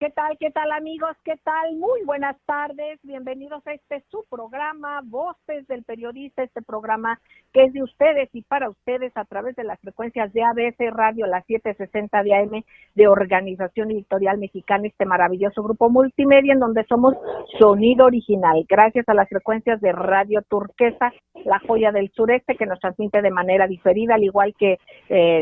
¿Qué tal amigos? ¿Qué tal? Muy buenas tardes. Bienvenidos a su programa, Voces del Periodista, este programa que es de ustedes y para ustedes a través de las frecuencias de ABC Radio, las 760 de AM de Organización Editorial Mexicana, este maravilloso grupo multimedia en donde somos sonido original. Gracias a las frecuencias de Radio Turquesa, la joya del sureste, que nos transmite de manera diferida, al igual que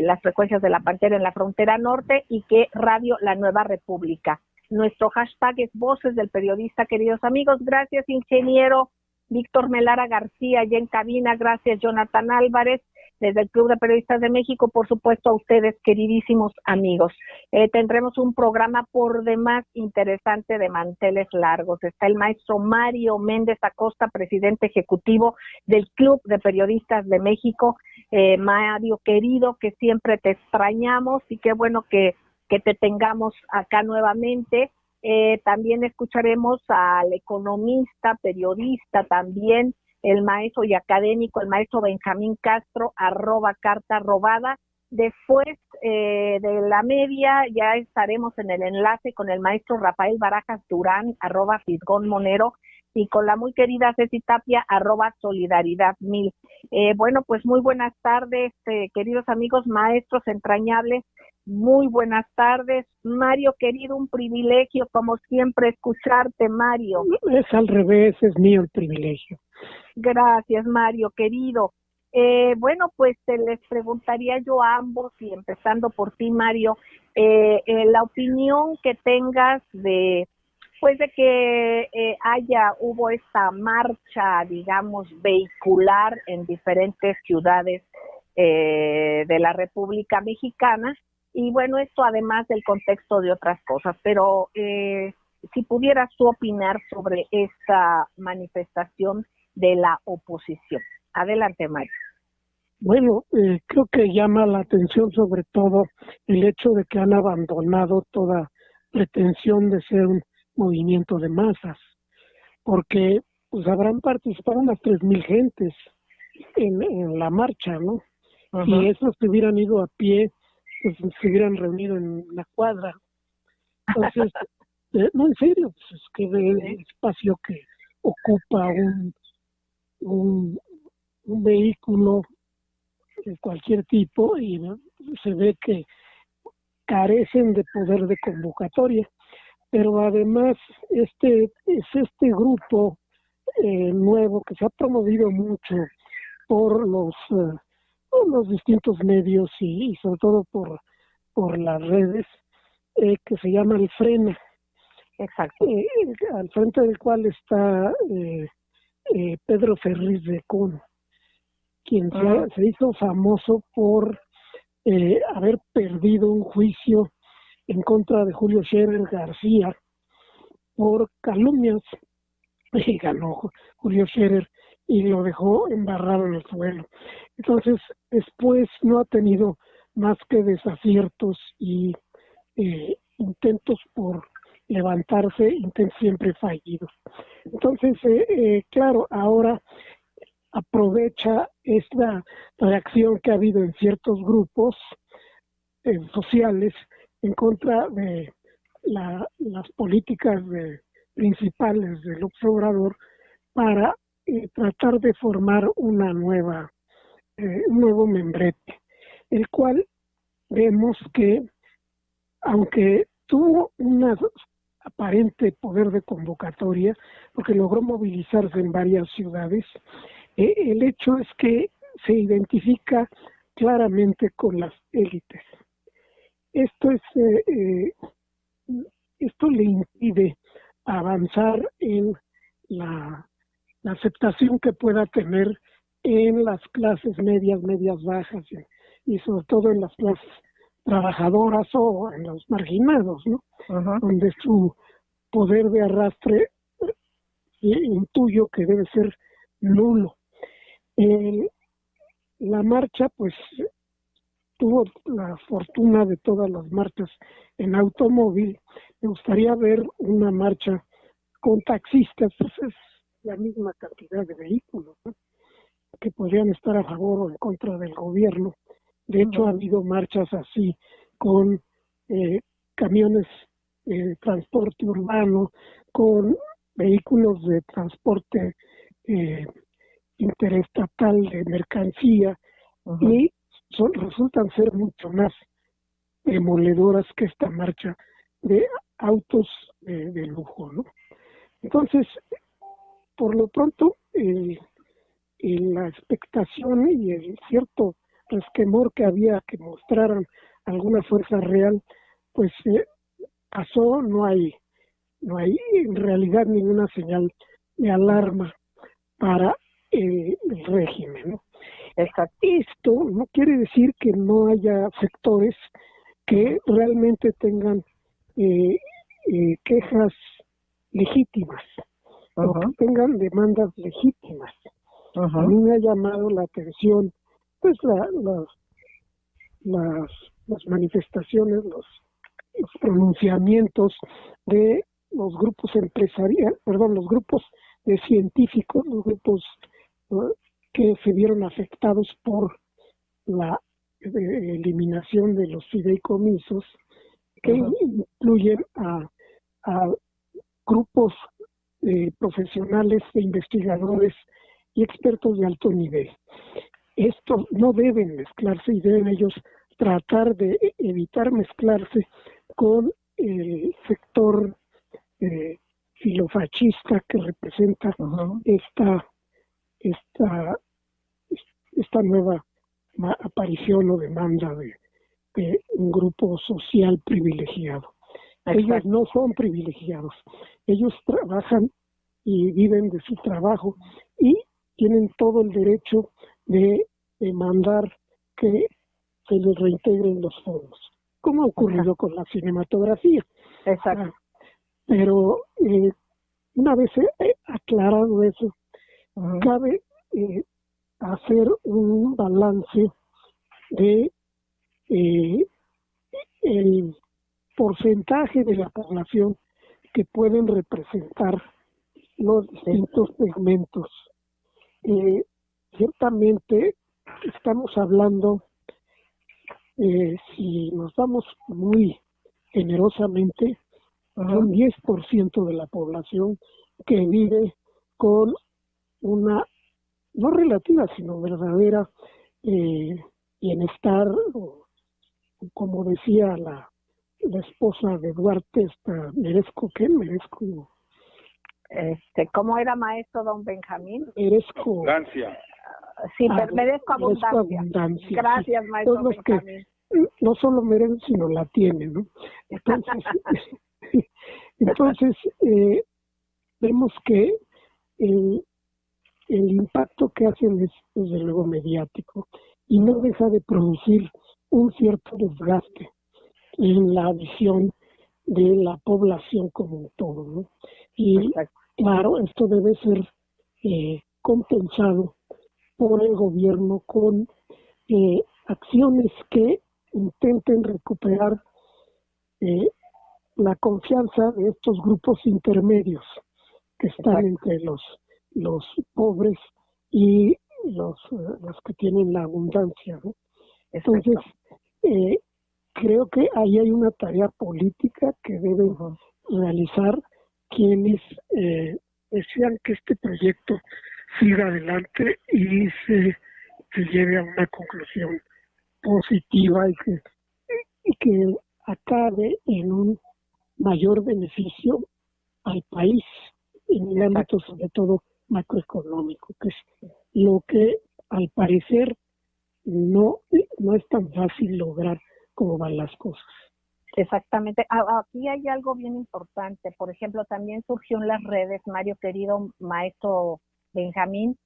las frecuencias de la Pantera en la frontera norte y que Radio La Nueva República. Nuestro hashtag es Voces del Periodista, queridos amigos. Gracias, ingeniero Víctor Melara García, ya en cabina. Gracias, Jonathan Álvarez, desde el Club de Periodistas de México. Por supuesto, a ustedes, queridísimos amigos. Tendremos un programa por demás interesante de manteles largos. Está el maestro Mario Méndez Acosta, presidente ejecutivo del Club de Periodistas de México. Mario, querido, que siempre te extrañamos y qué bueno que te tengamos acá nuevamente. También escucharemos al economista, periodista también, el maestro y académico, el maestro Benjamín Castro, @carta robada. Después de la media ya estaremos en el enlace con el maestro Rafael Barajas Durán, @Fisgón Monero, y con la muy querida Ceci Tapia, @Solidaridad1000. Bueno, pues muy buenas tardes, queridos amigos, maestros entrañables. Muy buenas tardes, Mario querido, un privilegio como siempre escucharte, Mario. Es al revés, es mío el privilegio. Gracias, Mario querido. Bueno, pues les preguntaría yo a ambos, y empezando por ti, Mario, la opinión que tengas de que hubo esta marcha, digamos, vehicular en diferentes ciudades de la República Mexicana. Y bueno, esto además del contexto de otras cosas, pero si pudieras tú opinar sobre esta manifestación de la oposición. Adelante, Mario. Bueno, creo que llama la atención sobre todo el hecho de que han abandonado toda pretensión de ser un movimiento de masas, porque pues habrán participado unas 3,000 gentes en la marcha, ¿no? Uh-huh. Si esos se hubieran ido a pie, pues se hubieran reunido en la cuadra. Entonces, no, en serio, pues es que el espacio que ocupa un vehículo de cualquier tipo, y ¿no? Se ve que carecen de poder de convocatoria. Pero además este grupo nuevo que se ha promovido mucho por los distintos medios y sobre todo por las redes, que se llama el Frena. Exacto. Al frente del cual está Pedro Ferriz de Con, quien se hizo famoso por haber perdido un juicio en contra de Julio Scherer García por calumnias, y ganó Julio Scherer y lo dejó embarrado en el suelo. Entonces, después no ha tenido más que desaciertos y intentos por levantarse, intentos siempre fallidos. Entonces, claro, ahora aprovecha esta reacción que ha habido en ciertos grupos sociales en contra de las políticas principales del observador para tratar de formar un nuevo membrete, el cual vemos que, aunque tuvo un aparente poder de convocatoria, porque logró movilizarse en varias ciudades, el hecho es que se identifica claramente con las élites. Esto le impide avanzar en la aceptación que pueda tener en las clases medias bajas y sobre todo en las clases trabajadoras o en los marginados, ¿no? Uh-huh. Donde su poder de arrastre intuyo que debe ser nulo. La marcha, pues, tuvo la fortuna de todas las marchas en automóvil. Me gustaría ver una marcha con taxistas, pues es la misma cantidad de vehículos, ¿no?, que podrían estar a favor o en contra del gobierno. De hecho, ha habido marchas así con camiones transporte urbano, con vehículos de transporte interestatal de mercancía, y resultan ser mucho más demoledoras que esta marcha de autos de lujo, ¿no? Entonces, por lo pronto, la expectación y el cierto resquemor que había que mostraran alguna fuerza real, pues pasó. No hay en realidad ninguna señal de alarma para el régimen, ¿no? Exacto. Esto no quiere decir que no haya sectores que realmente tengan quejas legítimas, o que tengan demandas legítimas. A mí me ha llamado la atención pues las manifestaciones, los pronunciamientos de los grupos los grupos de científicos, los grupos que se vieron afectados por la eliminación de los fideicomisos, que incluyen a grupos profesionales e investigadores y expertos de alto nivel. Estos no deben mezclarse y deben ellos tratar de evitar mezclarse con el sector filofascista que representa esta nueva aparición o demanda de un grupo social privilegiado. Exacto. Ellos no son privilegiados, ellos trabajan y viven de su trabajo y tienen todo el derecho de demandar que se les reintegren los fondos, como ha ocurrido con la cinematografía. Exacto. Pero una vez aclarado eso, cabe hacer un balance de el porcentaje de la población que pueden representar los distintos segmentos. Ciertamente estamos hablando, si nos vamos muy generosamente, de un 10% de la población que vive con una, no relativa, sino verdadera bienestar, o, como decía la esposa de Duarte, merezco. ¿Cómo era, maestro don Benjamín? Merezco. Abundancia. Sí, merezco abundancia. Gracias, sí. maestro Todos los Benjamín. Que no solo merecen, sino la tienen, ¿no? Entonces vemos que el impacto que hacen es, desde luego, mediático, y no deja de producir un cierto desgaste en la visión de la población como un todo, ¿no? Y claro, esto debe ser compensado por el gobierno con acciones que intenten recuperar la confianza de estos grupos intermedios que están entre los pobres y los que tienen la abundancia, ¿no? Entonces, creo que ahí hay una tarea política que deben realizar quienes desean que este proyecto siga adelante y se lleve a una conclusión positiva y que acabe en un mayor beneficio al país, en el ámbito sobre todo macroeconómico, que es lo que al parecer no es tan fácil lograr como van las cosas. Exactamente. Aquí hay algo bien importante. Por ejemplo, también surgió en las redes, Mario, querido maestro Benjamín,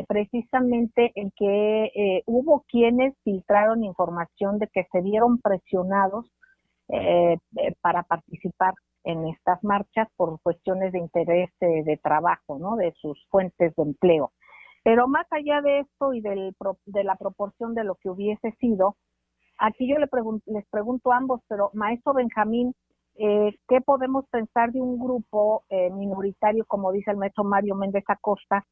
precisamente el que hubo quienes filtraron información de que se vieron presionados para participar en estas marchas por cuestiones de interés de trabajo, ¿no? De sus fuentes de empleo. Pero más allá de esto y de la proporción de lo que hubiese sido, aquí yo les pregunto a ambos, pero maestro Benjamín, ¿qué podemos pensar de un grupo minoritario, como dice el maestro Mario Méndez Acosta,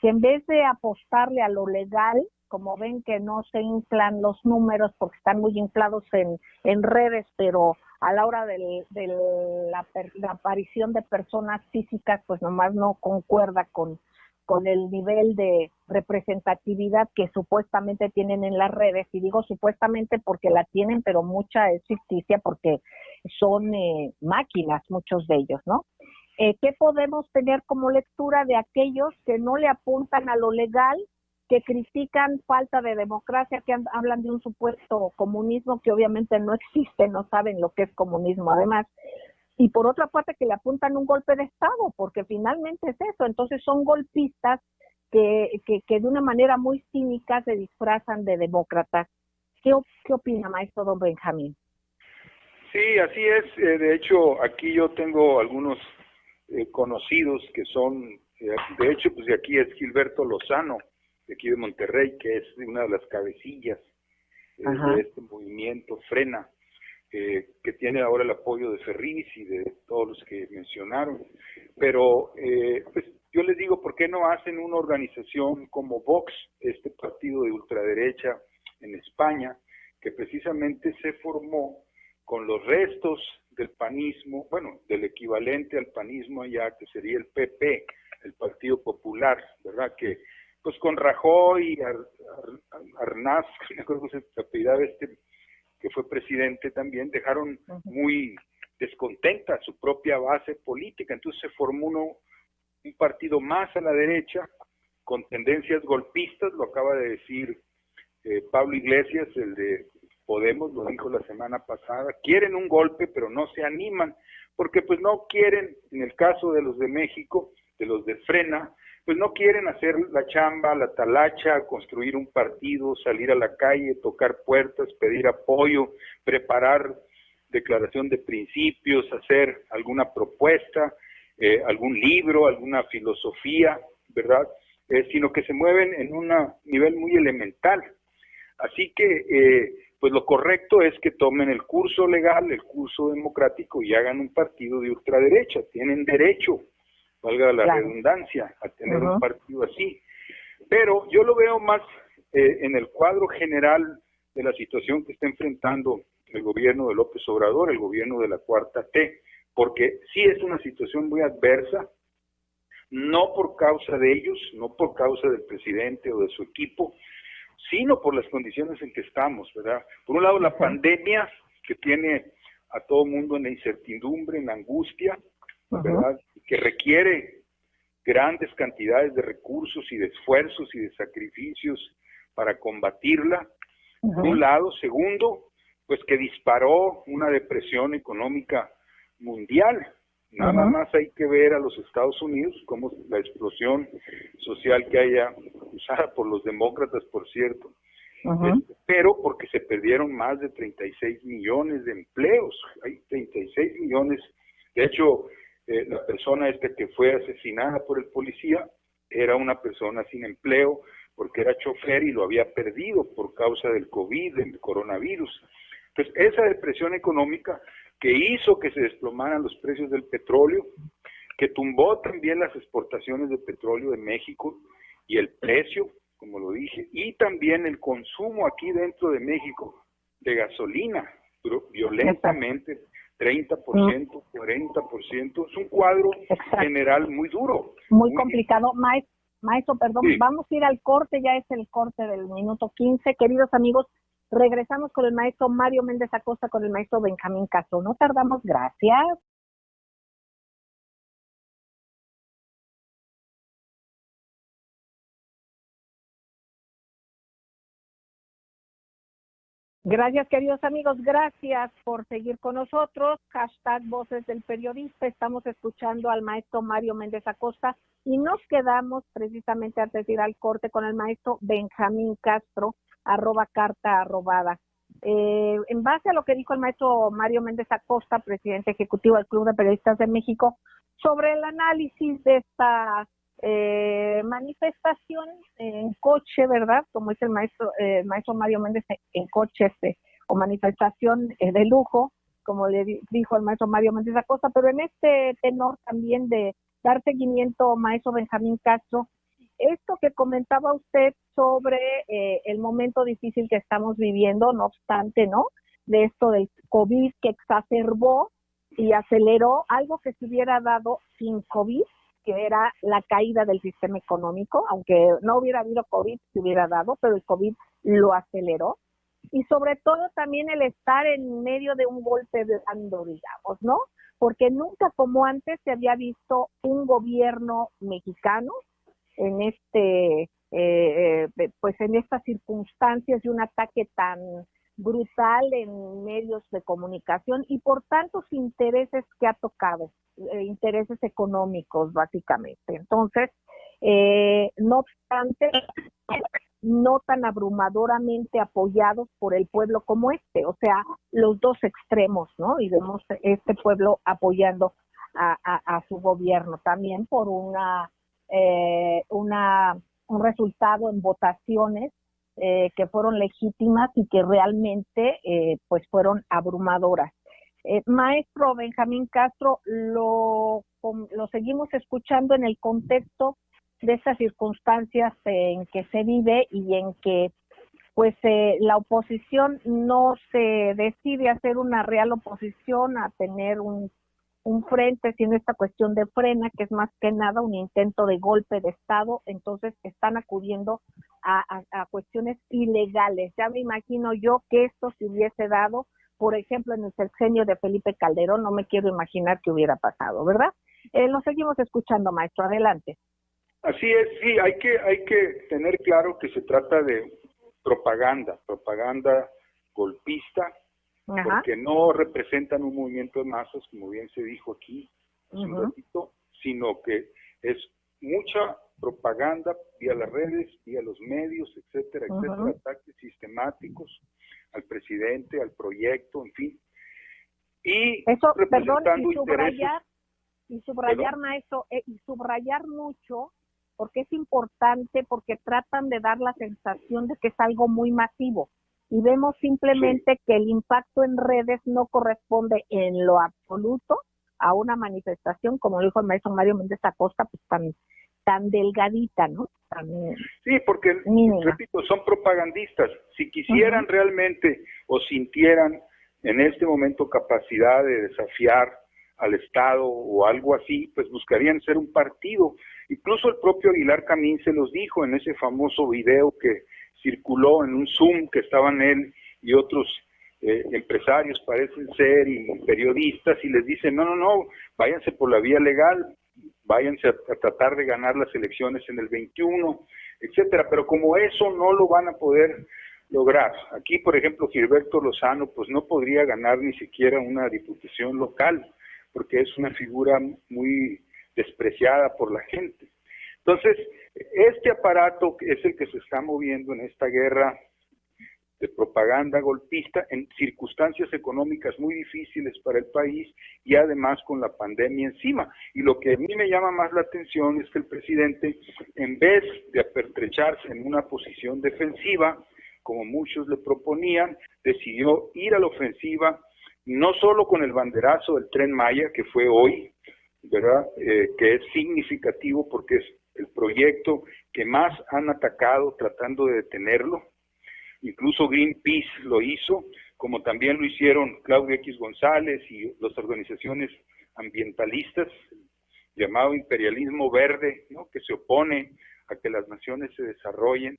que en vez de apostarle a lo legal, como ven que no se inflan los números porque están muy inflados en redes, pero a la hora la aparición de personas físicas, pues nomás no concuerda con el nivel de representatividad que supuestamente tienen en las redes, y digo supuestamente porque la tienen, pero mucha es ficticia porque son máquinas, muchos de ellos, ¿no? ¿Qué podemos tener como lectura de aquellos que no le apuntan a lo legal, que critican falta de democracia, que hablan de un supuesto comunismo que obviamente no existe, no saben lo que es comunismo además, y por otra parte que le apuntan un golpe de Estado, porque finalmente es eso? Entonces son golpistas que de una manera muy cínica se disfrazan de demócratas. ¿Qué opina, maestro don Benjamín? Sí, así es. De hecho, aquí yo tengo algunos conocidos que son, de hecho, pues de aquí es Gilberto Lozano, de aquí de Monterrey, que es una de las cabecillas de este movimiento Frena, que tiene ahora el apoyo de Ferriz y de todos los que mencionaron. Pero pues yo les digo, ¿por qué no hacen una organización como Vox, este partido de ultraderecha en España, que precisamente se formó con los restos del panismo, bueno, del equivalente al panismo allá, que sería el PP, el Partido Popular, ¿verdad? Que pues con Rajoy y Arnaz, me acuerdo que se apellidaba que fue presidente también, dejaron muy descontenta su propia base política. Entonces se formó un partido más a la derecha, con tendencias golpistas, lo acaba de decir Pablo Iglesias, el de Podemos, lo dijo la semana pasada. Quieren un golpe, pero no se animan, porque pues no quieren, en el caso de los de México, de los de Frena, pues no quieren hacer la chamba, la talacha, construir un partido, salir a la calle, tocar puertas, pedir apoyo, preparar declaración de principios, hacer alguna propuesta, algún libro, alguna filosofía, ¿verdad? Sino que se mueven en un nivel muy elemental. Así que, pues lo correcto es que tomen el curso legal, el curso democrático y hagan un partido de ultraderecha. Tienen derecho, valga la redundancia, a tener un partido así. Pero yo lo veo más en el cuadro general de la situación que está enfrentando el gobierno de López Obrador, el gobierno de la Cuarta T, porque sí es una situación muy adversa, no por causa de ellos, no por causa del presidente o de su equipo, sino por las condiciones en que estamos, ¿verdad? Por un lado, la pandemia que tiene a todo el mundo en la incertidumbre, en la angustia, ¿verdad? Que requiere grandes cantidades de recursos y de esfuerzos y de sacrificios para combatirla, por un lado. Segundo, pues que disparó una depresión económica mundial. Nada más hay que ver a los Estados Unidos, como la explosión social que haya usada por los demócratas, por cierto, pero porque se perdieron más de 36 millones de empleos. Hay 36 millones. De hecho, la persona esta que fue asesinada por el policía era una persona sin empleo porque era chofer y lo había perdido por causa del COVID, del coronavirus. Entonces, esa depresión económica que hizo que se desplomaran los precios del petróleo, que tumbó también las exportaciones de petróleo de México y el precio, como lo dije, y también el consumo aquí dentro de México de gasolina, violentamente, 30%, 40%, es un cuadro general muy duro. Muy complicado. Maestro, perdón, sí. Vamos a ir al corte, ya es el corte del minuto 15. Queridos amigos, regresamos con el maestro Mario Méndez Acosta, con el maestro Benjamín Castro. No tardamos, gracias. Gracias, queridos amigos, gracias por seguir con nosotros. Hashtag Voces del Periodista. Estamos escuchando al maestro Mario Méndez Acosta y nos quedamos precisamente antes de ir al corte con el maestro Benjamín Castro, @carta@. En base a lo que dijo el maestro Mario Méndez Acosta, presidente ejecutivo del Club de Periodistas de México, sobre el análisis de esta manifestación en coche, ¿verdad? Como dice el maestro Mario Méndez, en coche o manifestación de lujo, como le dijo el maestro Mario Méndez Acosta, pero en este tenor también de dar seguimiento, maestro Benjamín Castro, esto que comentaba usted sobre el momento difícil que estamos viviendo, no obstante, ¿no? de esto del COVID que exacerbó y aceleró algo que se hubiera dado sin COVID, que era la caída del sistema económico, aunque no hubiera habido COVID, se hubiera dado, pero el COVID lo aceleró. Y sobre todo también el estar en medio de un golpe blando, digamos, ¿no? Porque nunca como antes se había visto un gobierno mexicano en pues en estas circunstancias de un ataque tan brutal en medios de comunicación y por tantos intereses que ha tocado, intereses económicos básicamente. Entonces, no obstante, no tan abrumadoramente apoyados por el pueblo como o sea, los dos extremos, ¿no? Y vemos este pueblo apoyando a su gobierno también por un resultado en votaciones que fueron legítimas y que realmente pues fueron abrumadoras. Maestro Benjamín Castro, lo seguimos escuchando en el contexto de estas circunstancias en que se vive y en que pues la oposición no se decide a hacer una real oposición, a tener un frente, sino esta cuestión de frena, que es más que nada un intento de golpe de Estado. Entonces están acudiendo a cuestiones ilegales. Ya me imagino yo que esto se hubiese dado, por ejemplo, en el sexenio de Felipe Calderón, no me quiero imaginar qué hubiera pasado, ¿verdad? Lo seguimos escuchando, maestro, adelante. Así es, sí, hay que tener claro que se trata de propaganda golpista, Ajá. porque no representan un movimiento de masas, como bien se dijo aquí hace un ratito, sino que es mucha propaganda vía las redes, vía los medios, etcétera, etcétera, ataques sistemáticos al presidente, al proyecto, en fin. Y eso, representando perdón, y subrayar, ¿perdón? maestro, y subrayar mucho, porque es importante, porque tratan de dar la sensación de que es algo muy masivo. Y vemos simplemente que el impacto en redes no corresponde en lo absoluto a una manifestación, como dijo el maestro Mario Méndez Acosta, pues tan delgadita, ¿no? Sí, porque, repito, son propagandistas. Si quisieran realmente o sintieran en este momento capacidad de desafiar al Estado o algo así, pues buscarían ser un partido. Incluso el propio Aguilar Camín se los dijo en ese famoso video que circuló en un Zoom que estaban él y otros empresarios, parecen ser, y periodistas, y les dicen, no, váyanse por la vía legal, váyanse a tratar de ganar las elecciones en el 21, etcétera. Pero como eso no lo van a poder lograr. Aquí, por ejemplo, Gilberto Lozano, pues no podría ganar ni siquiera una diputación local, porque es una figura muy despreciada por la gente. Entonces, este aparato es el que se está moviendo en esta guerra de propaganda golpista en circunstancias económicas muy difíciles para el país y además con la pandemia encima. Y lo que a mí me llama más la atención es que el presidente, en vez de apertrecharse en una posición defensiva, como muchos le proponían, decidió ir a la ofensiva, no solo con el banderazo del Tren Maya, que fue hoy, ¿verdad? Que es significativo porque es el proyecto que más han atacado tratando de detenerlo. Incluso Greenpeace lo hizo, como también lo hicieron Claudio X González y las organizaciones ambientalistas, llamado imperialismo verde, ¿no? Que se opone a que las naciones se desarrollen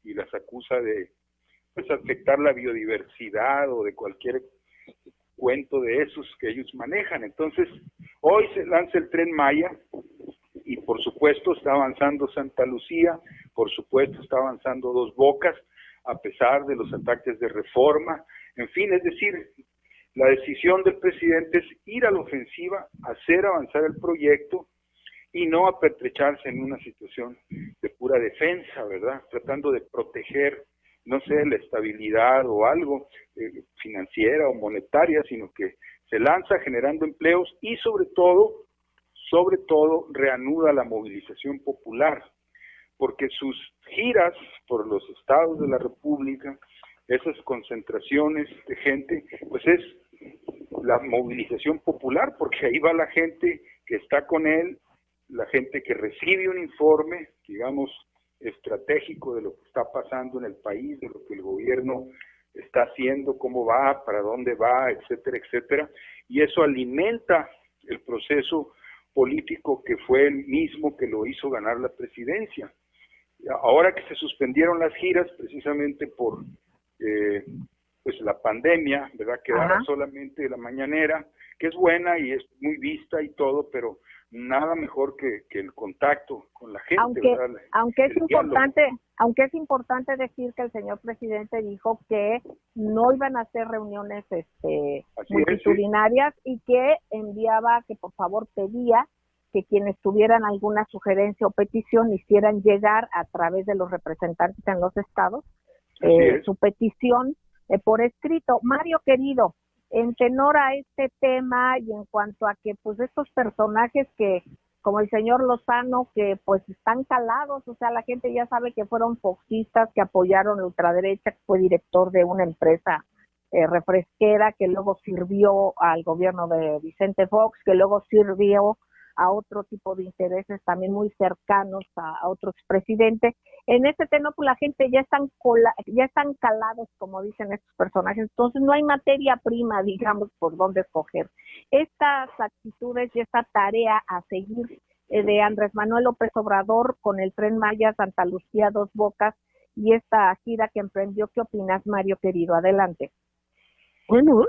y las acusa de pues, afectar la biodiversidad o de cualquier cuento de esos que ellos manejan. Entonces, hoy se lanza el Tren Maya y por supuesto está avanzando Santa Lucía, por supuesto está avanzando Dos Bocas, a pesar de los ataques de Reforma, en fin, es decir, la decisión del presidente es ir a la ofensiva, hacer avanzar el proyecto y no apertrecharse en una situación de pura defensa, ¿verdad? Tratando de proteger, no sé, la estabilidad o algo financiera o monetaria, sino que se lanza generando empleos y sobre todo, reanuda la movilización popular, porque sus giras por los estados de la República, esas concentraciones de gente, pues es la movilización popular, porque ahí va la gente que está con él, la gente que recibe un informe, digamos, estratégico de lo que está pasando en el país, de lo que el gobierno está haciendo, cómo va, para dónde va, etcétera, etcétera, y eso alimenta el proceso político que fue el mismo que lo hizo ganar la presidencia. Ahora que se suspendieron las giras precisamente por pues la pandemia, ¿verdad? Quedaba solamente la mañanera, que es buena y es muy vista y todo, pero nada mejor que el contacto con la gente, ¿verdad? Aunque es importante decir que el señor presidente dijo que no iban a hacer reuniones multitudinarias, y que enviaba, que por favor pedía que quienes tuvieran alguna sugerencia o petición hicieran llegar a través de los representantes en los estados su petición por escrito. Mario querido, en tenor a este tema y en cuanto a que pues estos personajes que, como el señor Lozano, que pues están calados, o sea, la gente ya sabe que fueron foxistas, que apoyaron la ultraderecha, que fue director de una empresa refresquera, que luego sirvió al gobierno de Vicente Fox, que luego sirvió a otro tipo de intereses también muy cercanos a otro expresidente. En este tema, pues la gente ya están calados, como dicen estos personajes, entonces no hay materia prima, digamos, por dónde escoger. Estas actitudes y esta tarea a seguir de Andrés Manuel López Obrador con el Tren Maya Santa Lucía Dos Bocas y esta gira que emprendió, ¿qué opinas, Mario querido? Adelante. Bueno,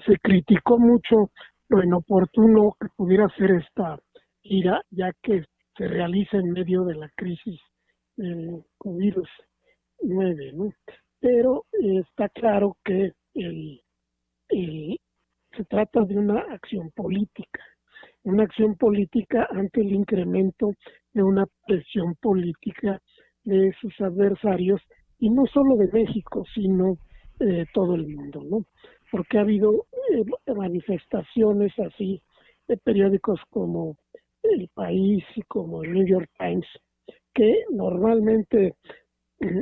se criticó mucho lo inoportuno que pudiera ser esta gira, ya que se realiza en medio de la crisis del COVID-19, ¿no? Pero está claro que se trata de una acción política ante el incremento de una presión política de sus adversarios, y no solo de México, sino de todo el mundo, ¿no? Porque ha habido manifestaciones así de periódicos como El País y como el New York Times, que normalmente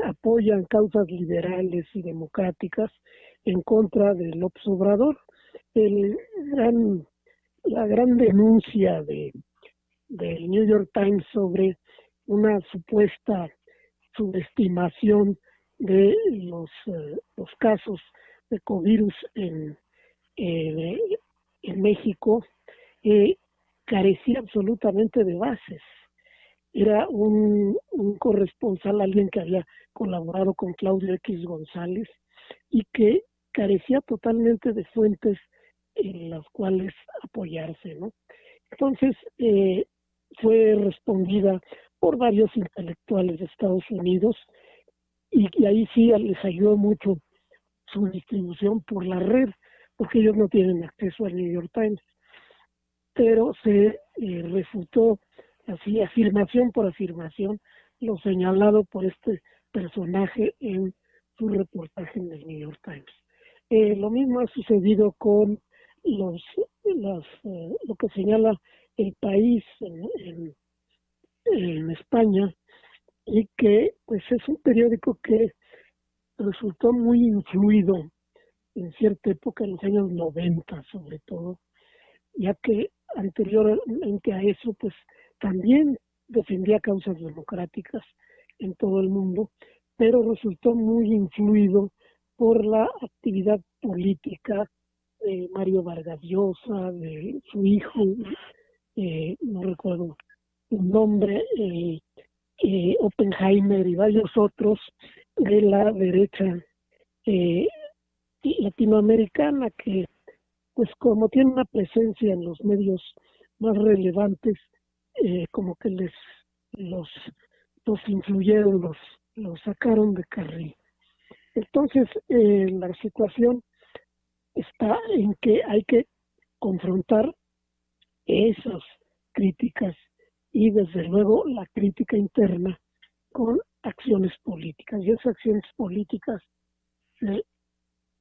apoyan causas liberales y democráticas en contra de López Obrador. La gran denuncia del New York Times sobre una supuesta subestimación de los casos de covirus en México carecía absolutamente de bases. Era un corresponsal, alguien que había colaborado con Claudio X González, y que carecía totalmente de fuentes en las cuales apoyarse, ¿no? Entonces fue respondida por varios intelectuales de Estados Unidos, y ahí sí les ayudó mucho su distribución por la red, porque ellos no tienen acceso al New York Times, pero se refutó así, afirmación por afirmación, lo señalado por este personaje en su reportaje en el New York Times. Lo mismo ha sucedido con lo que señala El País en España, y que pues es un periódico que resultó muy influido en cierta época, en los años 90 sobre todo, ya que anteriormente a eso pues también defendía causas democráticas en todo el mundo, pero resultó muy influido por la actividad política de Mario Vargas Llosa, de su hijo, no recuerdo el nombre, Oppenheimer y varios otros de la derecha latinoamericana, que pues como tiene una presencia en los medios más relevantes, como que los influyeron, los sacaron de carril. Entonces la situación está en que hay que confrontar esas críticas y desde luego la crítica interna con acciones políticas, y esas acciones políticas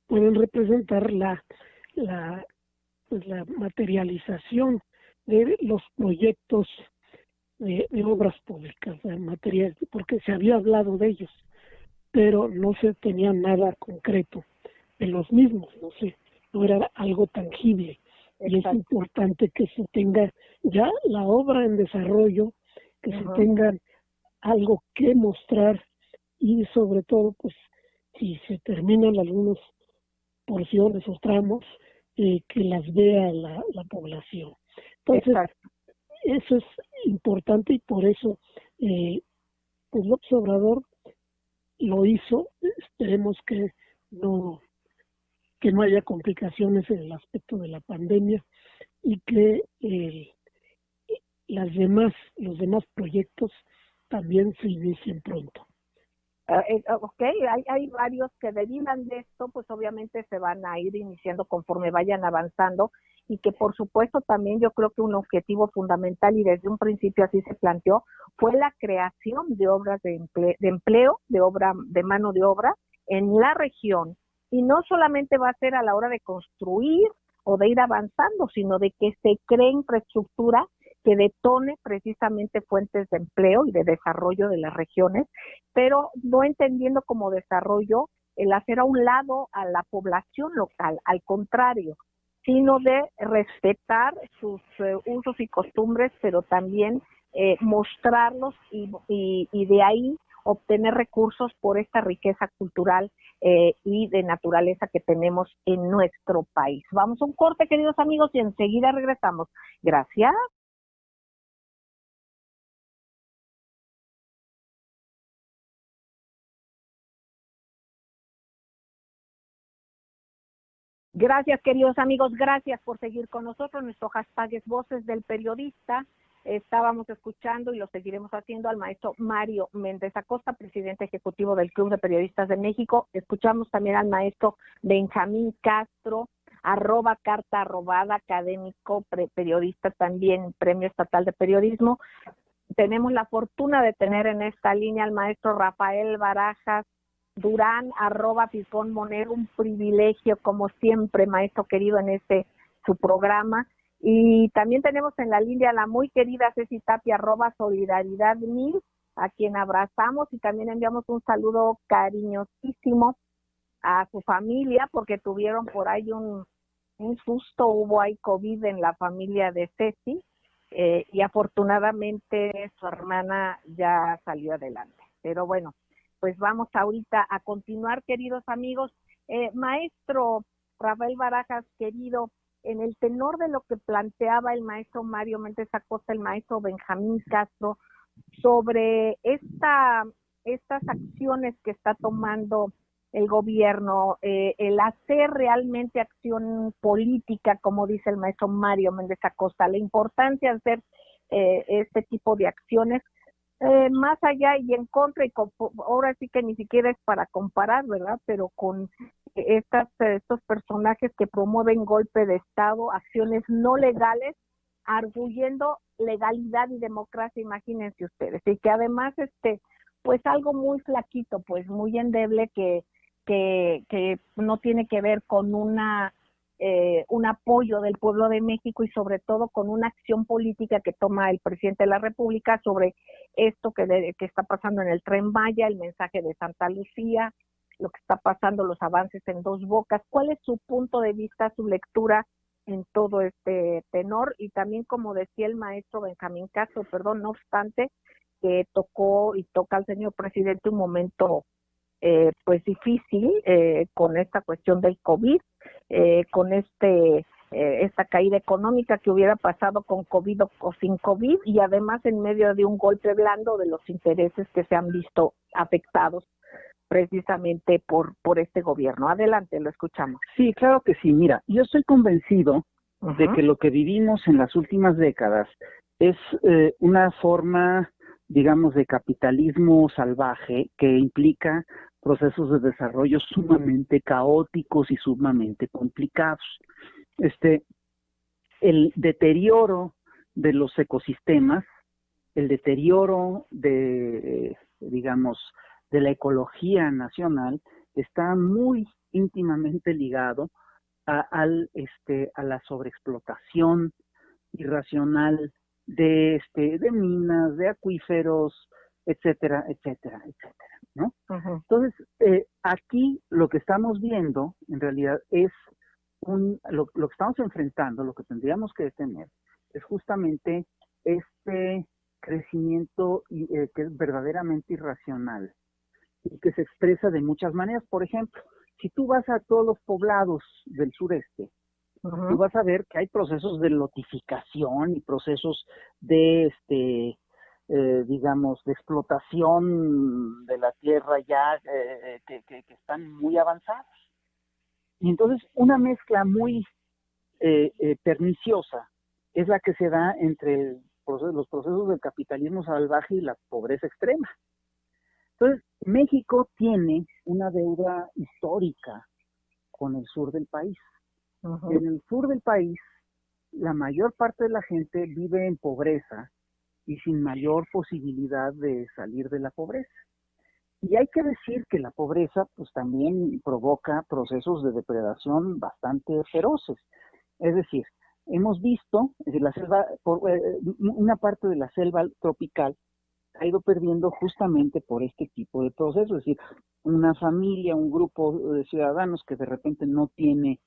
pueden representar la materialización de los proyectos de obras públicas, porque se había hablado de ellos, pero no se tenía nada concreto de los mismos, no era algo tangible. Exacto. Y es importante que se tenga ya la obra en desarrollo, que se tenga algo que mostrar, y sobre todo pues si se terminan algunas porciones o tramos, que las vea la población. Entonces, Exacto. eso es importante y por eso pues López Obrador lo hizo. Esperemos no que no haya complicaciones en el aspecto de la pandemia y que los demás proyectos también se inicien pronto. Ok, hay varios que derivan de esto, pues obviamente se van a ir iniciando conforme vayan avanzando y que por supuesto también yo creo que un objetivo fundamental y desde un principio así se planteó fue la creación de obras de empleo, de mano de obra en la región, y no solamente va a ser a la hora de construir o de ir avanzando, sino de que se cree infraestructura que detone precisamente fuentes de empleo y de desarrollo de las regiones, pero no entendiendo como desarrollo el hacer a un lado a la población local, al contrario, sino de respetar sus usos y costumbres, pero también mostrarlos y de ahí obtener recursos por esta riqueza cultural y de naturaleza que tenemos en nuestro país. Vamos a un corte, queridos amigos, y enseguida regresamos. Gracias. Gracias, queridos amigos, gracias por seguir con nosotros. Nuestro hashtag es Voces del Periodista. Estábamos escuchando y lo seguiremos haciendo al maestro Mario Méndez Acosta, presidente ejecutivo del Club de Periodistas de México. Escuchamos también al maestro Benjamín Castro, @carta robada, académico, periodista también, Premio Estatal de Periodismo. Tenemos la fortuna de tener en esta línea al maestro Rafael Barajas Durán, @Pipón Monero, un privilegio como siempre, maestro querido, en su programa. Y también tenemos en la línea a la muy querida Ceci Tapia, @Solidaridad1000, a quien abrazamos y también enviamos un saludo cariñosísimo a su familia, porque tuvieron por ahí un susto, hubo ahí COVID en la familia de Ceci, y afortunadamente su hermana ya salió adelante. Pero bueno, pues vamos ahorita a continuar, queridos amigos. Maestro Rafael Barajas, querido, en el tenor de lo que planteaba el maestro Mario Méndez Acosta, el maestro Benjamín Castro, sobre estas acciones que está tomando el gobierno, el hacer realmente acción política, como dice el maestro Mario Méndez Acosta, la importancia de hacer este tipo de acciones, más allá y en contra, y ahora sí que ni siquiera es para comparar, ¿verdad? Pero con estos personajes que promueven golpe de Estado, acciones no legales, arguyendo legalidad y democracia, imagínense ustedes, y que además pues algo muy flaquito, pues muy endeble, que no tiene que ver con un apoyo del pueblo de México y sobre todo con una acción política que toma el presidente de la República sobre esto que está pasando en el Tren Maya, el mensaje de Santa Lucía, lo que está pasando, los avances en Dos Bocas. ¿Cuál es su punto de vista, su lectura en todo este tenor? Y también, como decía el maestro Benjamín Castro, no obstante, que tocó y toca al señor presidente un momento pues difícil, con esta cuestión del COVID, con esta caída económica que hubiera pasado con COVID o sin COVID, y además en medio de un golpe blando de los intereses que se han visto afectados precisamente por este gobierno. Adelante, lo escuchamos. Sí, claro que sí. Mira, yo estoy convencido de que lo que vivimos en las últimas décadas es una forma, digamos, de capitalismo salvaje que implica procesos de desarrollo sumamente caóticos y sumamente complicados. El deterioro de los ecosistemas, el deterioro digamos, de la ecología nacional está muy íntimamente ligado a la sobreexplotación irracional de minas, de acuíferos, etcétera, etcétera, etcétera, ¿no? Uh-huh. Entonces, aquí lo que estamos viendo en realidad es lo que estamos enfrentando, lo que tendríamos que detener, es justamente este crecimiento que es verdaderamente irracional y que se expresa de muchas maneras. Por ejemplo, si tú vas a todos los poblados del sureste, tú vas a ver que hay procesos de lotificación y procesos de, digamos, de explotación de la tierra ya que están muy avanzados. Y entonces una mezcla muy perniciosa es la que se da entre los procesos del capitalismo salvaje y la pobreza extrema. Entonces, México tiene una deuda histórica con el sur del país. En el sur del país, la mayor parte de la gente vive en pobreza y sin mayor posibilidad de salir de la pobreza. Y hay que decir que la pobreza pues también provoca procesos de depredación bastante feroces. Es decir, hemos visto la selva, una parte de la selva tropical ha ido perdiendo justamente por este tipo de procesos. Es decir, una familia, un grupo de ciudadanos que de repente no tiene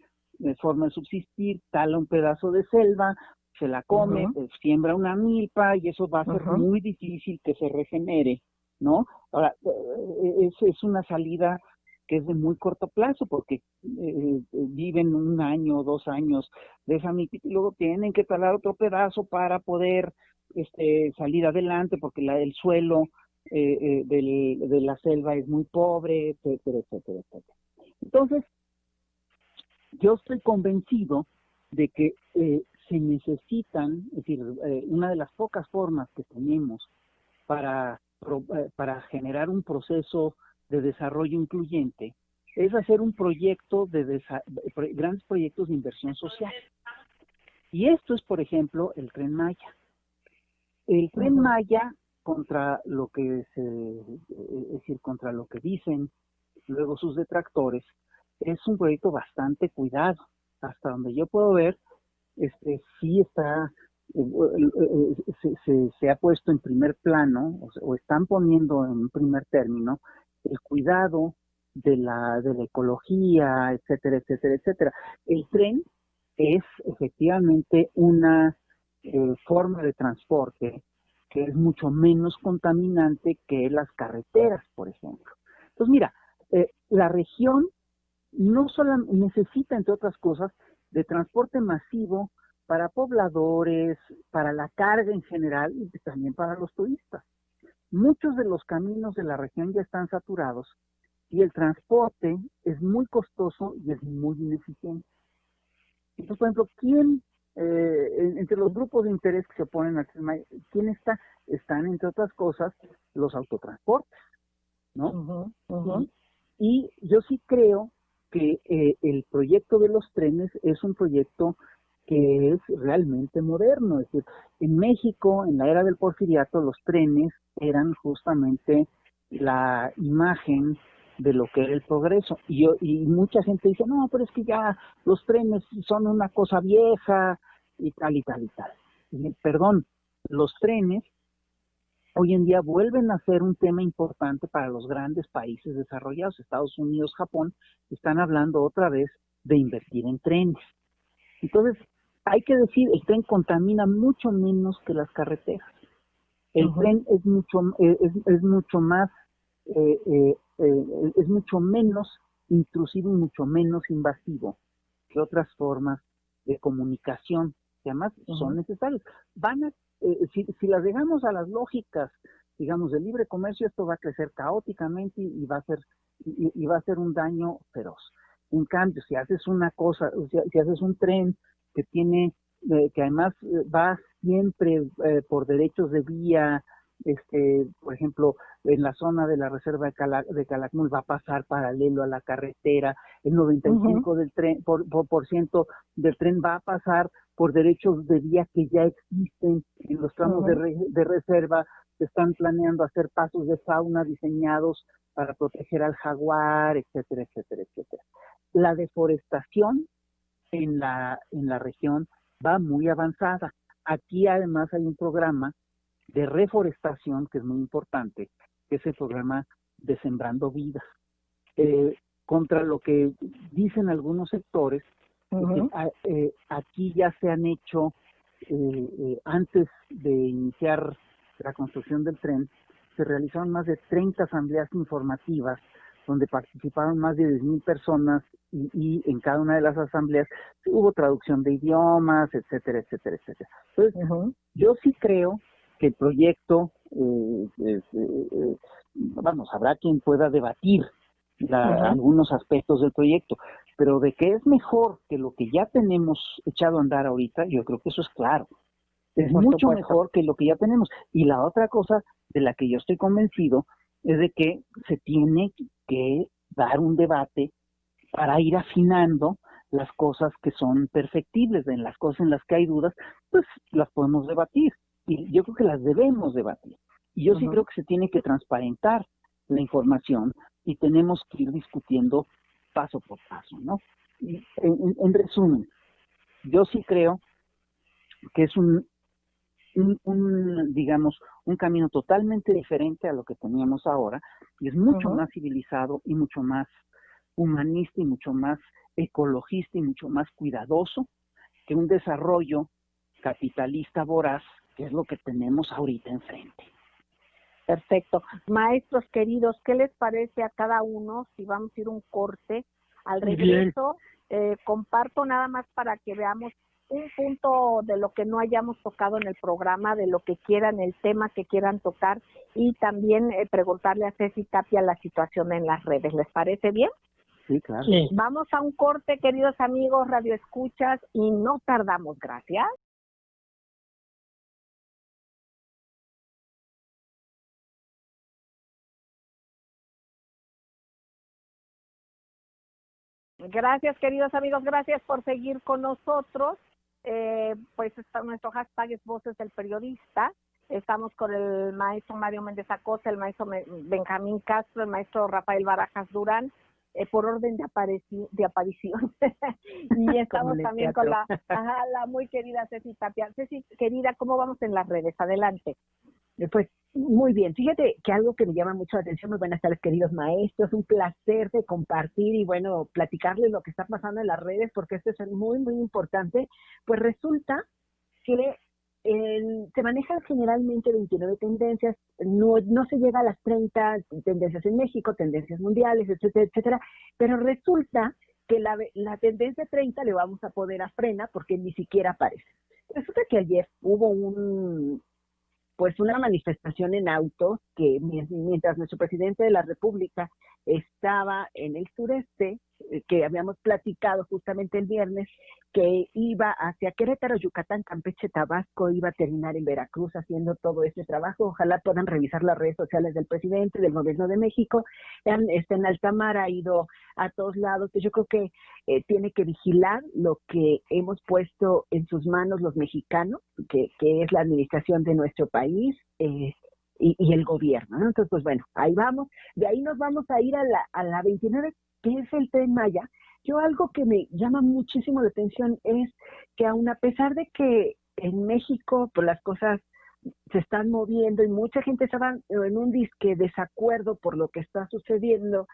forma de subsistir, tala un pedazo de selva, se la come, siembra una milpa y eso va a ser muy difícil que se regenere, ¿no? Ahora, es una salida que es de muy corto plazo porque viven 1 año, 2 años de esa milpa y luego tienen que talar otro pedazo para poder salir adelante porque el suelo de la selva es muy pobre, etcétera, etcétera, etcétera. Entonces, yo estoy convencido de que se necesitan, es decir, una de las pocas formas que tenemos para generar un proceso de desarrollo incluyente es hacer un proyecto grandes proyectos de inversión social. Y esto es, por ejemplo, el Tren Maya. El Tren Maya, contra lo que es decir, contra lo que dicen luego sus detractores, es un proyecto bastante cuidado. Hasta donde yo puedo ver, sí está, se ha puesto en primer plano, o están poniendo en primer término, el cuidado de la ecología, etcétera, etcétera, etcétera. El tren es efectivamente una forma de transporte que es mucho menos contaminante que las carreteras, por ejemplo. Entonces, mira, la región no solo necesita, entre otras cosas, de transporte masivo para pobladores, para la carga en general y también para los turistas. Muchos de los caminos de la región ya están saturados y el transporte es muy costoso y es muy ineficiente. Entonces, por ejemplo, ¿quién, entre los grupos de interés que se oponen al tema, quién está? Están, entre otras cosas, los autotransportes, ¿no? Y yo sí creo que el proyecto de los trenes es un proyecto que es realmente moderno. Es decir, en México, en la era del Porfiriato, los trenes eran justamente la imagen de lo que era el progreso. Y mucha gente dice, no, pero es que ya los trenes son una cosa vieja y tal y tal y tal. Y, perdón, los trenes hoy en día vuelven a ser un tema importante para los grandes países desarrollados. Estados Unidos, Japón, están hablando otra vez de invertir en trenes. Entonces, hay que decir, el tren contamina mucho menos que las carreteras. El tren es mucho más, es mucho menos intrusivo y mucho menos invasivo que otras formas de comunicación que además son necesarias. Si las dejamos a las lógicas, digamos, del libre comercio, esto va a crecer caóticamente y va a ser un daño feroz. En cambio, si haces una cosa, si haces un tren que tiene, que además va siempre por derechos de vía, por ejemplo, en la zona de la reserva de Calakmul va a pasar paralelo a la carretera, el 95% del tren, por ciento del tren va a pasar por derechos de vía que ya existen en los tramos de reserva. Se están planeando hacer pasos de fauna diseñados para proteger al jaguar, etcétera, etcétera, etcétera. La deforestación en la región va muy avanzada. Aquí además hay un programa de reforestación que es muy importante, que es el programa de Sembrando Vidas. Contra lo que dicen algunos sectores, aquí ya se han hecho, antes de iniciar la construcción del tren, se realizaron más de 30 asambleas informativas donde participaron más de 10,000 personas y en cada una de las asambleas hubo traducción de idiomas, etcétera, etcétera, etcétera. Entonces, yo sí creo que el proyecto, habrá quien pueda debatir algunos aspectos del proyecto, pero de que es mejor que lo que ya tenemos echado a andar ahorita, yo creo que eso es claro. Es mucho mejor que lo que ya tenemos. Y la otra cosa de la que yo estoy convencido es de que se tiene que dar un debate para ir afinando las cosas que son perfectibles. En las cosas en las que hay dudas, pues las podemos debatir. Y yo creo que las debemos debatir. Y yo sí creo que se tiene que transparentar la información y tenemos que ir discutiendo paso por paso, ¿no? Y en resumen, yo sí creo que es digamos, un camino totalmente diferente a lo que teníamos ahora, y es mucho más civilizado y mucho más humanista y mucho más ecologista y mucho más cuidadoso que un desarrollo capitalista voraz, que es lo que tenemos ahorita enfrente. Perfecto. Maestros queridos, ¿qué les parece a cada uno si vamos a ir un corte? Al regreso, comparto nada más para que veamos un punto de lo que no hayamos tocado en el programa, de lo que quieran, el tema que quieran tocar, y también preguntarle a Ceci Tapia la situación en las redes. ¿Les parece bien? Sí, claro. Sí. Vamos a un corte, queridos amigos, radio escuchas, y no tardamos. Gracias. Gracias, queridos amigos, gracias por seguir con nosotros. Pues nuestro hashtag es Voces del Periodista. Estamos con el maestro Mario Méndez Acosta, el maestro Benjamín Castro, el maestro Rafael Barajas Durán, por orden de aparición. Y estamos también con la muy querida Ceci Tapia. Ceci, querida, ¿cómo vamos en las redes? Adelante. Pues muy bien, fíjate que algo que me llama mucho la atención, muy buenas tardes queridos maestros, un placer de compartir y bueno, platicarles lo que está pasando en las redes porque esto es muy, muy importante. Pues resulta que se manejan generalmente 29 tendencias, no se llega a las 30 tendencias en México, tendencias mundiales, etcétera, etcétera, pero resulta que la tendencia 30 le vamos a poner a frena porque ni siquiera aparece. Resulta que ayer hubo una manifestación en autos que mientras nuestro presidente de la República estaba en el sureste, que habíamos platicado justamente el viernes, que iba hacia Querétaro, Yucatán, Campeche, Tabasco, iba a terminar en Veracruz haciendo todo este trabajo. Ojalá puedan revisar las redes sociales del presidente, del gobierno de México. En Altamar ha ido a todos lados. Yo creo que tiene que vigilar lo que hemos puesto en sus manos los mexicanos, que es la administración de nuestro país y el gobierno, ¿no? Entonces, pues bueno, ahí vamos. De ahí nos vamos a ir a la 29, que es el Tren Maya. Yo algo que me llama muchísimo la atención es que aun a pesar de que en México pues las cosas se están moviendo y mucha gente estaba en un disque desacuerdo por lo que está sucediendo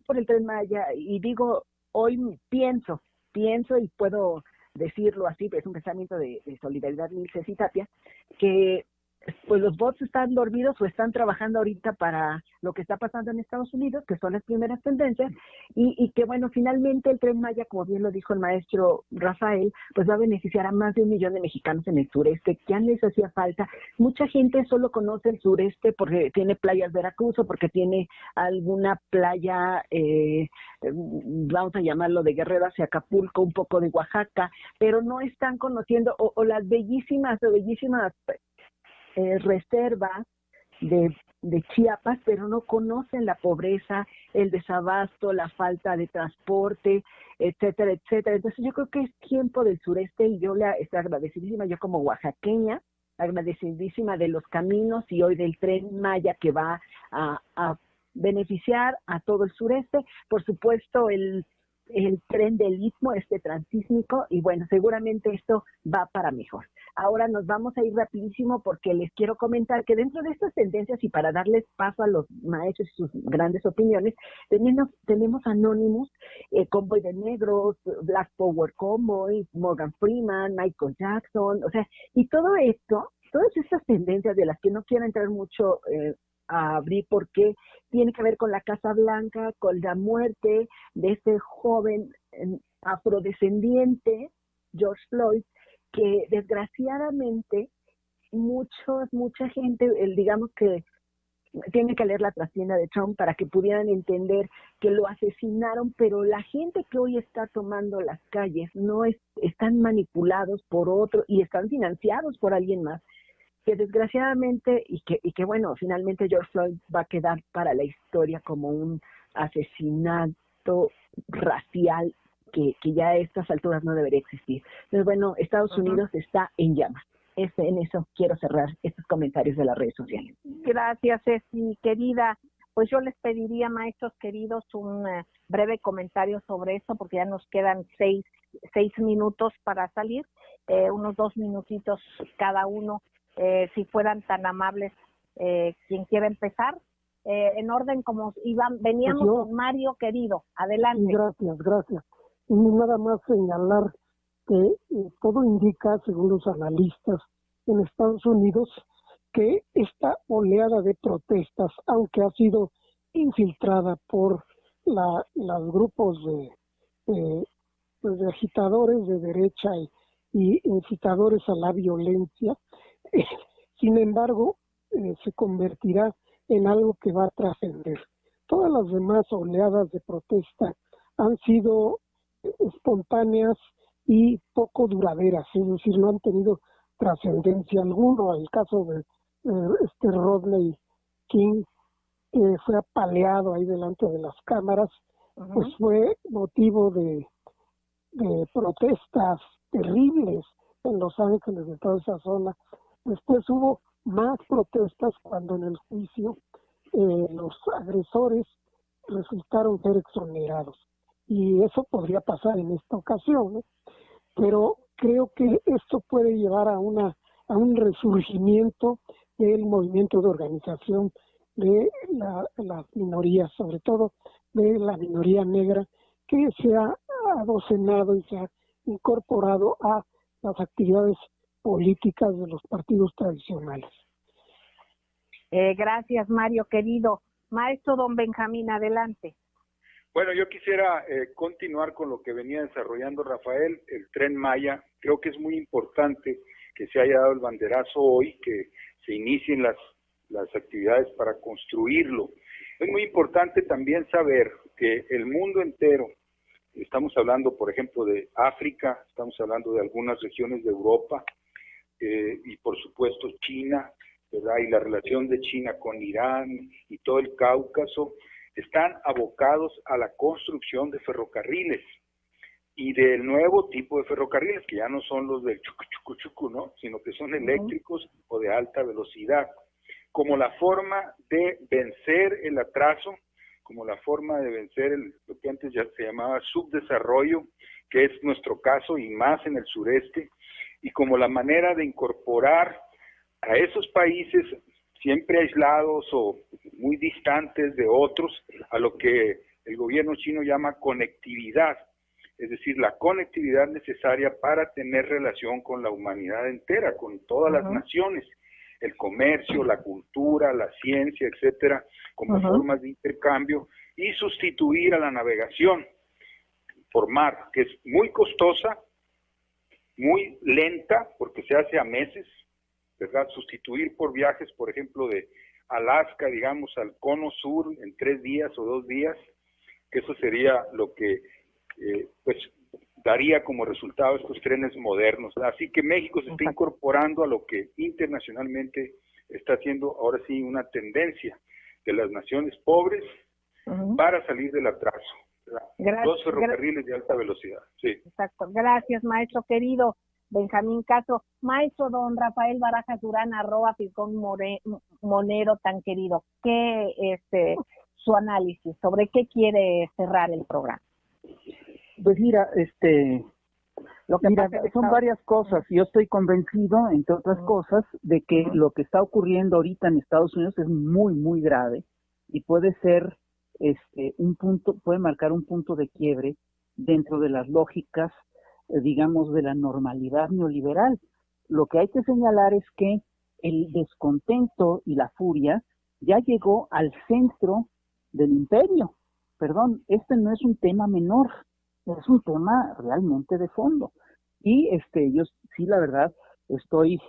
por el Tren Maya, y digo, hoy pienso y puedo decirlo así, pero es un pensamiento de solidaridad, Ceci Tapia, que pues los bots están dormidos o están trabajando ahorita para lo que está pasando en Estados Unidos, que son las primeras tendencias, y que bueno, finalmente el Tren Maya, como bien lo dijo el maestro Rafael, pues va a beneficiar a más de 1 millón de mexicanos en el sureste, que ya les hacía falta. Mucha gente solo conoce el sureste porque tiene playas Veracruz o porque tiene alguna playa, vamos a llamarlo de Guerrero hacia Acapulco, un poco de Oaxaca, pero no están conociendo o las bellísimas reservas de Chiapas, pero no conocen la pobreza, el desabasto, la falta de transporte, etcétera, etcétera. Entonces yo creo que es tiempo del sureste, y yo le estoy agradecidísima, yo como oaxaqueña, agradecidísima de los caminos y hoy del Tren Maya que va a beneficiar a todo el sureste. Por supuesto, el tren del Istmo, transísmico, y bueno, seguramente esto va para mejor. Ahora nos vamos a ir rapidísimo porque les quiero comentar que dentro de estas tendencias, y para darles paso a los maestros y sus grandes opiniones, tenemos Anonymous, Convoy de Negros, Black Power Convoy, Morgan Freeman, Michael Jackson, o sea, y todo esto, todas estas tendencias de las que no quiero entrar mucho a abrir porque tiene que ver con la Casa Blanca, con la muerte de este joven afrodescendiente, George Floyd, que desgraciadamente mucha gente, digamos que tiene que leer la trastienda de Trump para que pudieran entender que lo asesinaron, pero la gente que hoy está tomando las calles no están manipulados por otro y están financiados por alguien más, que desgraciadamente y que bueno, finalmente George Floyd va a quedar para la historia como un asesinato racial que ya a estas alturas no debería existir. Entonces, bueno, Estados Unidos está en llamas. En eso quiero cerrar estos comentarios de las redes sociales. Gracias, Ceci, querida. Pues yo les pediría, maestros queridos, un breve comentario sobre esto, porque ya nos quedan seis minutos para salir, unos 2 minutitos cada uno, si fueran tan amables, quien quiera empezar. En orden como veníamos con Mario, querido, adelante. Gracias. Y nada más señalar que todo indica, según los analistas en Estados Unidos, que esta oleada de protestas, aunque ha sido infiltrada por los grupos de agitadores de derecha y incitadores a la violencia, sin embargo, se convertirá en algo que va a trascender. Todas las demás oleadas de protesta han sido espontáneas y poco duraderas, es decir, no han tenido trascendencia alguna. El caso de Rodney King, que fue apaleado ahí delante de las cámaras, pues fue motivo de protestas terribles en Los Ángeles, de toda esa zona. Después hubo más protestas cuando en el juicio los agresores resultaron ser exonerados. Y eso podría pasar en esta ocasión, ¿no? Pero creo que esto puede llevar a un resurgimiento del movimiento de organización de las minorías, sobre todo de la minoría negra, que se ha adocenado y se ha incorporado a las actividades políticas de los partidos tradicionales. Gracias, Mario, querido. Maestro don Benjamín, adelante. Bueno, yo quisiera continuar con lo que venía desarrollando Rafael, el Tren Maya. Creo que es muy importante que se haya dado el banderazo hoy, que se inicien las actividades para construirlo. Es muy importante también saber que el mundo entero, estamos hablando, por ejemplo, de África, estamos hablando de algunas regiones de Europa, y por supuesto China, ¿verdad? Y la relación de China con Irán y todo el Cáucaso, están abocados a la construcción de ferrocarriles y del nuevo tipo de ferrocarriles, que ya no son los del chucu, ¿no? Sino que son eléctricos o de alta velocidad, como la forma de vencer el atraso, como la forma de vencer lo que antes ya se llamaba subdesarrollo, que es nuestro caso y más en el sureste, y como la manera de incorporar a esos países siempre aislados o muy distantes de otros, a lo que el gobierno chino llama conectividad, es decir, la conectividad necesaria para tener relación con la humanidad entera, con todas las naciones, el comercio, la cultura, la ciencia, etcétera, como formas de intercambio, y sustituir a la navegación por mar, que es muy costosa, muy lenta, porque se hace a meses, ¿verdad? Sustituir por viajes, por ejemplo, de Alaska, digamos, al cono sur en 3 días o 2 días, que eso sería lo que pues daría como resultado estos trenes modernos. Así que México se está incorporando a lo que internacionalmente está haciendo ahora sí una tendencia de las naciones pobres para salir del atraso. Los ferrocarriles de alta velocidad. Sí. Exacto. Gracias, maestro querido Benjamín Castro. Maestro don Rafael Barajas Durán, @Fisgón Monero tan querido. ¿Qué su análisis? ¿Sobre qué quiere cerrar el programa? Pues mira, son varias cosas. Yo estoy convencido, entre otras cosas, de que lo que está ocurriendo ahorita en Estados Unidos es muy, muy grave y puede ser puede marcar un punto de quiebre dentro de las lógicas, digamos, de la normalidad neoliberal. Lo que hay que señalar es que el descontento y la furia ya llegó al centro del imperio. Perdón, este no es un tema menor, es un tema realmente de fondo. Y yo sí, la verdad, estoy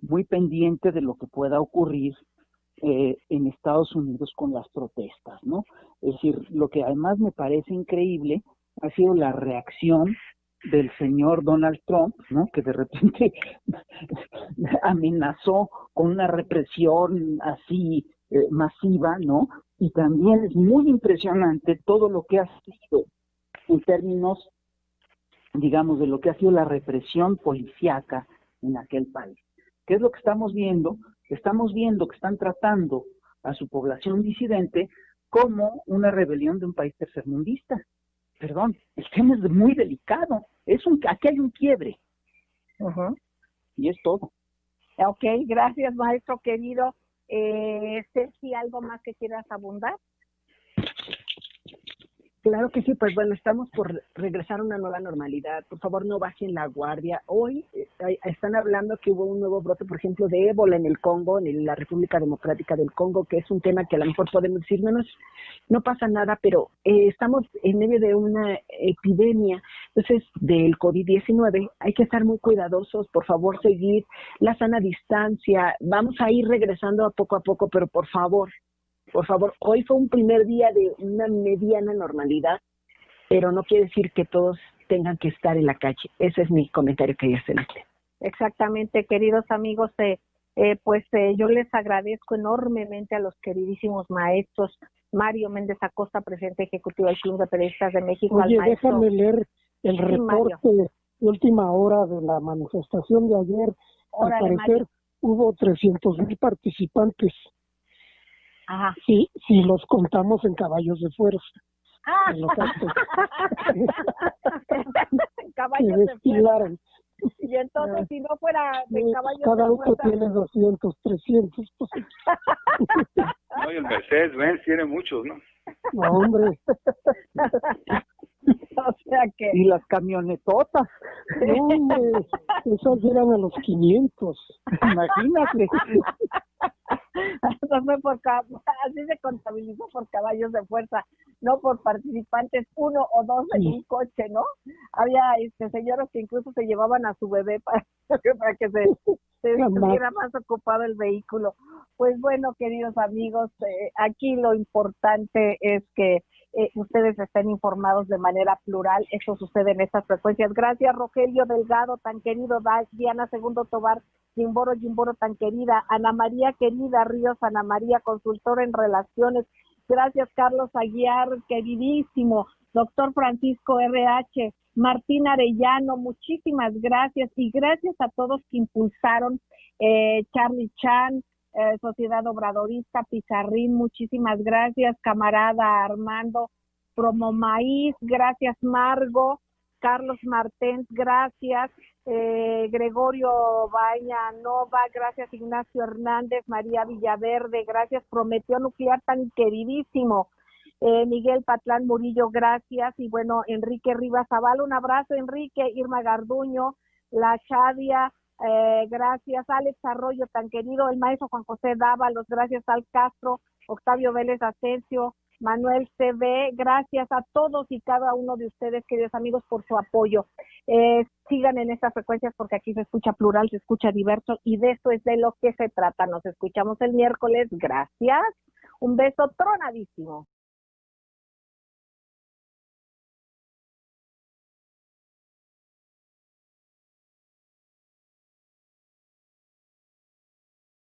muy pendiente de lo que pueda ocurrir en Estados Unidos con las protestas, ¿no? Es decir, lo que además me parece increíble ha sido la reacción del señor Donald Trump, ¿no? Que de repente amenazó con una represión así masiva, ¿no? Y también es muy impresionante todo lo que ha sido en términos, digamos, de lo que ha sido la represión policíaca en aquel país. ¿Qué es lo que estamos viendo? Estamos viendo que están tratando a su población disidente como una rebelión de un país tercermundista. Perdón, el tema es muy delicado. Aquí hay un quiebre. Y es todo. Ok, gracias, maestro querido. Ceci, ¿algo más que quieras abundar? Claro que sí, pues bueno, estamos por regresar a una nueva normalidad. Por favor, no bajen la guardia. Hoy están hablando que hubo un nuevo brote, por ejemplo, de ébola en el Congo, en la República Democrática del Congo, que es un tema que a lo mejor podemos decir, no pasa nada, pero estamos en medio de una epidemia, entonces, del COVID-19. Hay que estar muy cuidadosos, por favor, seguir la sana distancia. Vamos a ir regresando a poco, pero por favor, hoy fue un primer día de una mediana normalidad, pero no quiere decir que todos tengan que estar en la calle. Ese es mi comentario que quería hacerle. Exactamente, queridos amigos, yo les agradezco enormemente a los queridísimos maestros Mario Méndez Acosta, presidente ejecutivo del Club de Periodistas de México. Oye, al maestro... déjame leer el reporte de última hora de la manifestación de ayer. Órale, al parecer Mario. Hubo 300,000 participantes. Ajá. Sí, si los contamos en caballos de fuerza. En los actos. Caballos que de fuerza. Y entonces, si no fuera de caballos cada de fuerza... auto tiene 200, 300. Pues. No, y el Mercedes-Benz tiene muchos, ¿no? No, hombre. O sea que... Y las camionetotas. No, hombre, esas eran a los 500. Imagínate. Así se contabilizó por caballos de fuerza, no por participantes, uno o dos en un coche, ¿no? Había señoras que incluso se llevaban a su bebé para que se estuviera más ocupado el vehículo. Pues bueno, queridos amigos, aquí lo importante es que ustedes estén informados de manera plural. Eso sucede en estas frecuencias. Gracias, Rogelio Delgado, tan querido, Diana Segundo Tobar, Jimboro tan querida, Ana María querida Ríos, Ana María, consultora en relaciones. Gracias, Carlos Aguiar, queridísimo, doctor Francisco RH, Martín Arellano, muchísimas gracias, y gracias a todos que impulsaron, Charlie Chan, Sociedad Obradorista, Pizarrín, muchísimas gracias, camarada Armando, Promo Maíz, gracias Margo, Carlos Martens, gracias, Gregorio Baña Nova, gracias Ignacio Hernández, María Villaverde, gracias Prometeo Nuclear tan queridísimo, Miguel Patlán Murillo, gracias, y bueno, Enrique Rivas Zavala, un abrazo Enrique, Irma Garduño, La Chadia, gracias Alex Arroyo tan querido, el maestro Juan José Dávalos, gracias Al Castro, Octavio Vélez Asensio, Manuel CB, gracias a todos y cada uno de ustedes, queridos amigos, por su apoyo. Sigan en estas frecuencias porque aquí se escucha plural, se escucha diverso y de eso es de lo que se trata. Nos escuchamos el miércoles. Gracias. Un beso tronadísimo.